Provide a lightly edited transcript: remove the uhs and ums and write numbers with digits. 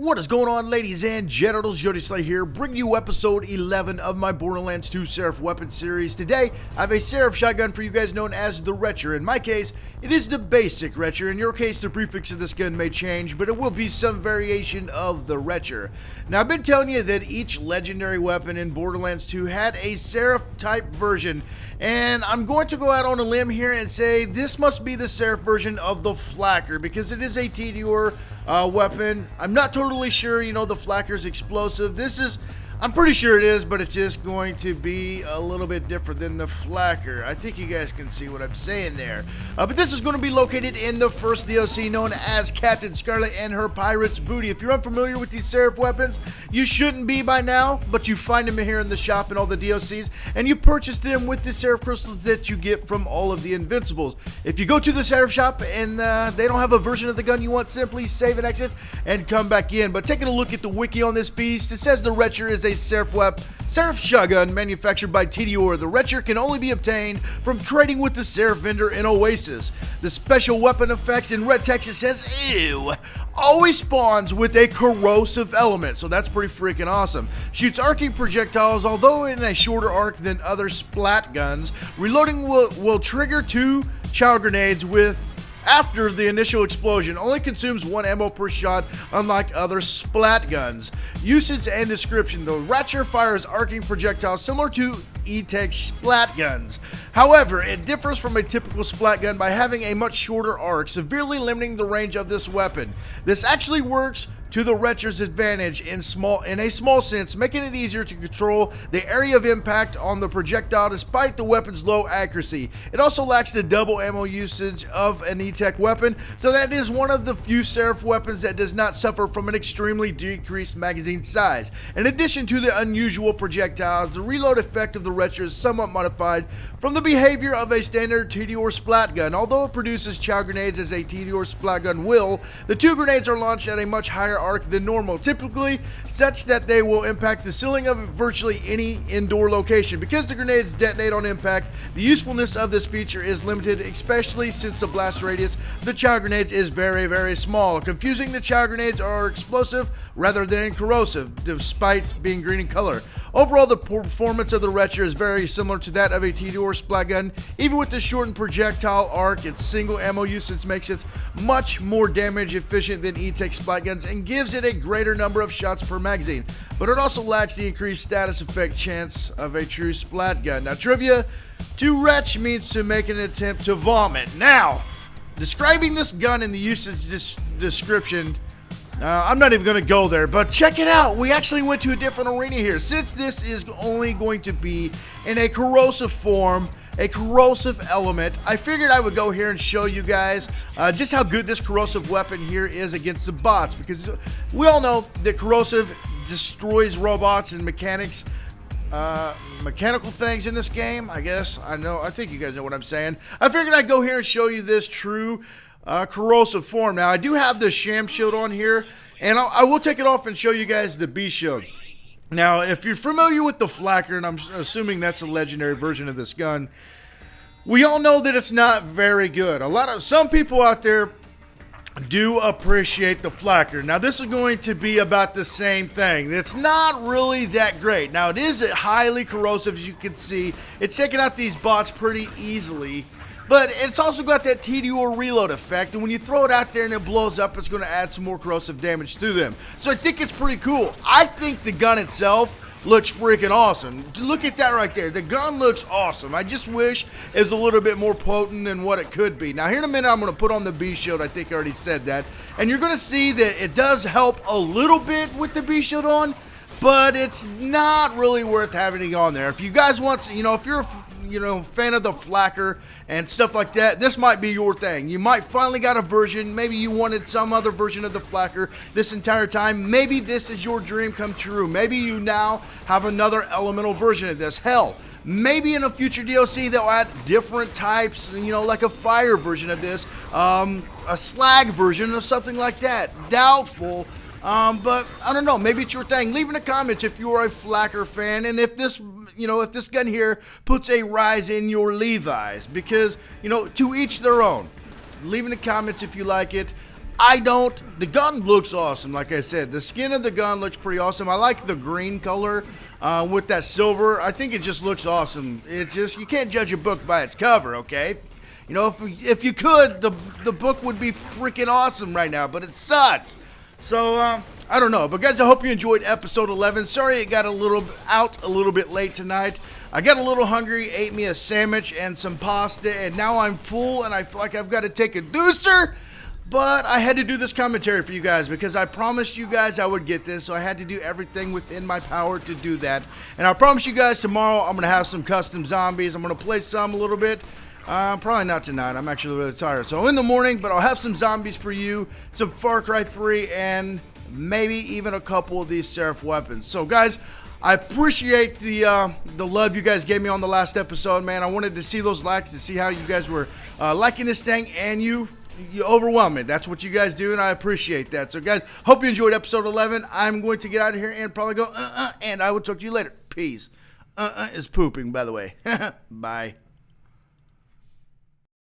What is going on, ladies and genitals? Yodi Slay here, bringing you episode 11 of my Borderlands 2 Seraph weapon series. Today, I have a Seraph shotgun for you guys known as the Retcher. In my case, it is the basic Retcher. In your case, the prefix of this gun may change, but it will be some variation of the Retcher. Now, I've been telling you that each legendary weapon in Borderlands 2 had a Seraph type version, and I'm going to go out on a limb here and say this must be the Seraph version of the Flacker, because it is a TDR weapon. I'm not totally sure, the Flacker's explosive. I'm pretty sure it is, but it's just going to be a little bit different than the Flacker. I think you guys can see what I'm saying there. But this is going to be located in the first DLC known as Captain Scarlet and her Pirate's Booty. If you're unfamiliar with these Seraph weapons, you shouldn't be by now, but you find them here in the shop and all the DLCs, and you purchase them with the Seraph crystals that you get from all of the Invincibles. If you go to the Seraph shop and they don't have a version of the gun you want, simply save and exit and come back in. But taking a look at the wiki on this beast, it says the Retcher is a Seraph shotgun manufactured by TDR. The Retcher can only be obtained from trading with the Seraph vendor in Oasis. The special weapon effects in red text, it says, ew, always spawns with a corrosive element, so that's pretty freaking awesome. Shoots arcing projectiles, although in a shorter arc than other splat guns. Reloading will trigger 2 child grenades after the initial explosion. Only consumes 1 ammo per shot, unlike other splat guns. Usage and description. The Retcher fires arcing projectiles similar to E-Tech splat guns. However, it differs from a typical splat gun by having a much shorter arc, severely limiting the range of this weapon. This actually works to the Retcher's advantage in a small sense, making it easier to control the area of impact on the projectile despite the weapon's low accuracy. It also lacks the double ammo usage of an E-Tech weapon, so that is one of the few Seraph weapons that does not suffer from an extremely decreased magazine size. In addition to the unusual projectiles, the reload effect of the Retcher is somewhat modified from the behavior of a standard TDR splat gun. Although it produces child grenades as a TDR splat gun will, the 2 grenades are launched at a much higher arc than normal, typically such that they will impact the ceiling of virtually any indoor location. Because the grenades detonate on impact, the usefulness of this feature is limited, especially since the blast radius of the child grenades is very, very small. Confusing, the child grenades are explosive rather than corrosive, despite being green in color. Overall, the performance of the Retcher is very similar to that of a TDR splat gun. Even with the shortened projectile arc, its single ammo usage makes it much more damage efficient than E-Tech splat guns and gives it a greater number of shots per magazine. But it also lacks the increased status effect chance of a true splat gun. Now, trivia, to retch means to make an attempt to vomit. Now, describing this gun in the usage description, I'm not even going to go there, but check it out. We actually went to a different arena here. Since this is only going to be in a corrosive form, a corrosive element, I figured I would go here and show you guys just how good this corrosive weapon here is against the bots, because we all know that corrosive destroys robots and mechanical things in this game. I think you guys know what I'm saying. I figured I'd go here and show you this true corrosive form. Now, I do have the sham shield on here, and I will take it off and show you guys the B shield. Now, if you're familiar with the Flacker, and I'm assuming that's a legendary version of this gun, we all know that it's not very good. Some people out there do appreciate the Flacker. Now, this is going to be about the same thing. It's not really that great. Now, it is highly corrosive, as you can see. It's taking out these bots pretty easily. But it's also got that TDR reload effect, and when you throw it out there and it blows up, it's going to add some more corrosive damage to them. So I think it's pretty cool. I think the gun itself looks freaking awesome. Look at that right there. The gun looks awesome. I just wish it was a little bit more potent than what it could be. Now, here in a minute, I'm going to put on the B shield. I think I already said that. And you're going to see that it does help a little bit with the B shield on, but it's not really worth having it on there. If you guys want, if you're a fan of the Flacker and stuff like that, this might be your thing. You might finally got a version. Maybe you wanted some other version of the Flacker this entire time. Maybe this is your dream come true. Maybe you now have another elemental version of this. Hell, maybe in a future DLC they'll add different types, like a fire version of this, a slag version or something like that. Doubtful. But I don't know, maybe it's your thing. Leave in the comments if you are a Flacker fan, and if this gun here puts a rise in your Levi's, because, to each their own. Leave in the comments if you like it. I don't. The gun looks awesome, like I said. The skin of the gun looks pretty awesome. I like the green color with that silver. I think it just looks awesome. It's just, you can't judge a book by its cover, okay? You know, if you could, the book would be freaking awesome right now, but it sucks. So, I don't know. But guys, I hope you enjoyed episode 11. Sorry it got a little bit late tonight. I got a little hungry, ate me a sandwich and some pasta, and now I'm full and I feel like I've got to take a deucer. But I had to do this commentary for you guys because I promised you guys I would get this, so I had to do everything within my power to do that. And I promise you guys tomorrow I'm going to have some custom zombies. I'm going to play some a little bit. Probably not tonight. I'm actually really tired. So in the morning, but I'll have some zombies for you, some Far Cry 3, and maybe even a couple of these Seraph weapons. So guys, I appreciate the love you guys gave me on the last episode, man. I wanted to see those likes, to see how you guys were liking this thing, and you overwhelm me. That's what you guys do, and I appreciate that. So guys, hope you enjoyed episode 11. I'm going to get out of here and probably go and I will talk to you later. Peace. Is pooping, by the way. Bye.